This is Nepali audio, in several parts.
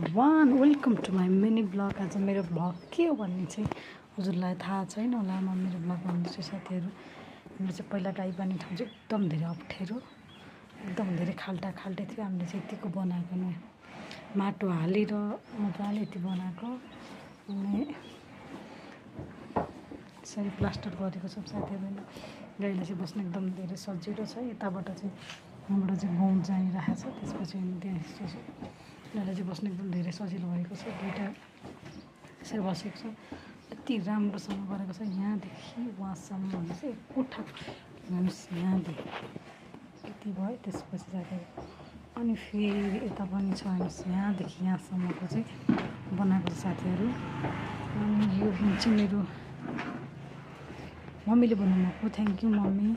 Everyone welcome to my mini blog. आज मेरो ब्लग के हो भन्ने चाहिँ हजुरलाई थाहा छैन होला। म मेरो ब्लग भन्दैछु साथीहरू। मेरो चाहिँ पहिला गाई पाल्ने ठाउँ चाहिँ एकदम धेरै अप्ठ्यारो, एकदम धेरै खाल्टा खाल्टे थियो। हामीले चाहिँ यतिको बनाएको नै माटो हालेर मजाले यति बनाएको अनि यसरी प्लास्टर गरेको छ साथीहरू। गाईलाई चाहिँ बस्न एकदम धेरै सजिलो छ। यताबाट चाहिँ यहाँबाट चाहिँ गाउँ जाइरहेको छ, त्यसपछि त्यहाँ यिनीहरूलाई चाहिँ बस्न एकदम धेरै सजिलो भएको छ। दुईवटा यसरी बसेको छ, यति राम्रोसँग गरेको छ। यहाँदेखि वहाँसम्म चाहिँ एक कोठा हेर्नुहोस्, यहाँदेखि यति भयो। त्यसपछि साथीहरू अनि फेरि यता पनि छ हेर्नुहोस्, यहाँदेखि यहाँसम्मको चाहिँ बनाएको छ साथीहरू। अनि यो चाहिँ मेरो मम्मीले बनाउनु भएको। थ्याङ्क यू मम्मी,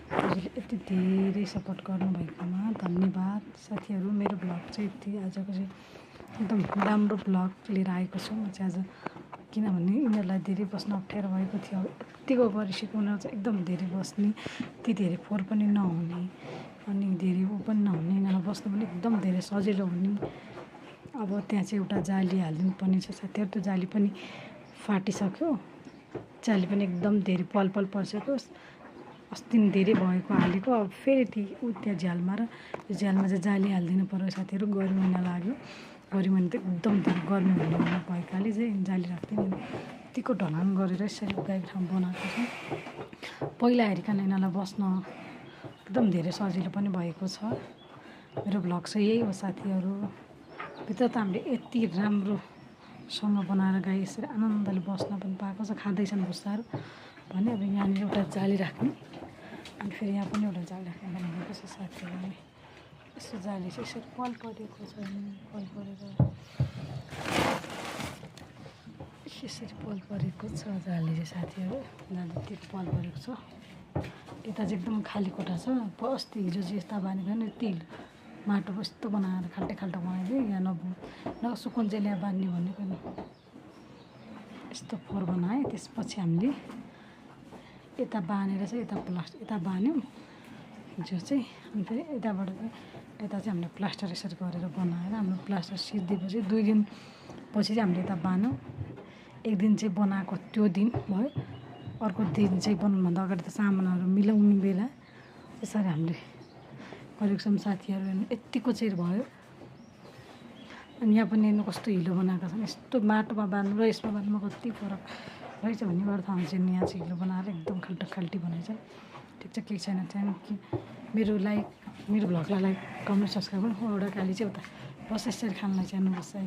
हजुरले यति धेरै सपोर्ट गर्नुभएकोमा धन्यवाद साथीहरू। मेरो ब्लग चाहिँ यति आजको चाहिँ एकदम राम्रो ब्लग लिएर आएको छु म चाहिँ आज, किनभने यिनीहरूलाई धेरै बस्न अप्ठ्यारो भएको थियो। यत्तिको गरिसक्यो उनीहरू चाहिँ एकदम धेरै बस्ने, यति धेरै फोहोर पनि नहुने अनि धेरै ऊ पनि नहुने, यिनीहरूलाई बस्नु पनि एकदम धेरै सजिलो हुने। अब त्यहाँ चाहिँ एउटा जाली हालिदिनु पर्ने छ साथीहरू। त्यो जाली पनि फाटिसक्यो, जाली पनि एकदम धेरै पल परिसक्यो। अस्ति धेरै भएको हालेको, अब फेरि त्यहाँ झ्यालमा र त्यो झ्यालमा चाहिँ जाली हालिदिनु पर्यो साथीहरू। गर्मी महिना लाग्यो, गर्मी महिना त एकदम धेरै गर्मी हुने भएकाले चाहिँ जाली राख्दैन। यतिको ढलान गरेर यसरी गाईको ठाउँ बनाएको छ। पहिला हेरिकन यिनीहरूलाई बस्न एकदम धेरै सजिलो पनि भएको छ। मेरो ब्लग चाहिँ यही हो साथीहरू। भित्र त हामीले यति राम्रोसँग बनाएर गाई यसरी आनन्दले बस्न पनि पाएको छ। खाँदैछन् भुसाहरू भने अब यहाँनिर एउटा जाली राख्ने अनि फेरि यहाँ पनि एउटा जाली राख्ने बनाएको छ साथीहरू। यस्तो जाली चाहिँ यसरी पल परेको छ, पल परेर यसरी पल परेको छ जाली चाहिँ साथीहरू। जाली त्यो पल परेको छ। यता चाहिँ एकदम खाली कोठा छ। अस्ति हिजो चाहिँ यस्ता बाँधेको नि, यति माटो यस्तो बनाएर खाल्टे खाल्टो बनाइदियो। यहाँ नसुकुन चाहिँ यहाँ बाँध्ने भनेको नि, यस्तो फोहोर बनाएँ। त्यसपछि हामीले यता बाँधेर चाहिँ यता बाँध्यौँ जो चाहिँ, अनि फेरि यताबाट चाहिँ यता चाहिँ हामीले प्लास्टर यसरी गरेर बनाएर हाम्रो प्लास्टर सिद्धिएपछि 2 दिनपछि चाहिँ हामीले यता बाँध्यौँ। एक दिन चाहिँ बनाएको त्यो दिन भयो, अर्को दिन चाहिँ बनाउनुभन्दा अगाडि त सामानहरू मिलाउने बेला त्यसरी हामीले गरेको छौँ साथीहरू। यत्तिको चाहिँ भयो। अनि यहाँ पनि हेर्नु कस्तो हिलो बनाएको छ। यस्तो माटोमा बाँध्नु र यसमा बाँध्नुमा कति फरक रहेछ भन्ने गर्दा थाहा हुन्छ। यहाँ चाहिँ हिलो बनाएर एकदम खाल्टो खाल्टी बनाएछ। ठिक छ, केही छैन। Thank you. मेरो ब्लगलाई लाइक कमेन्ट सब्सक्राइब गर्नु। एउटा काली चाहिँ उता बस यसरी खानलाई चाहिँ बस्छ।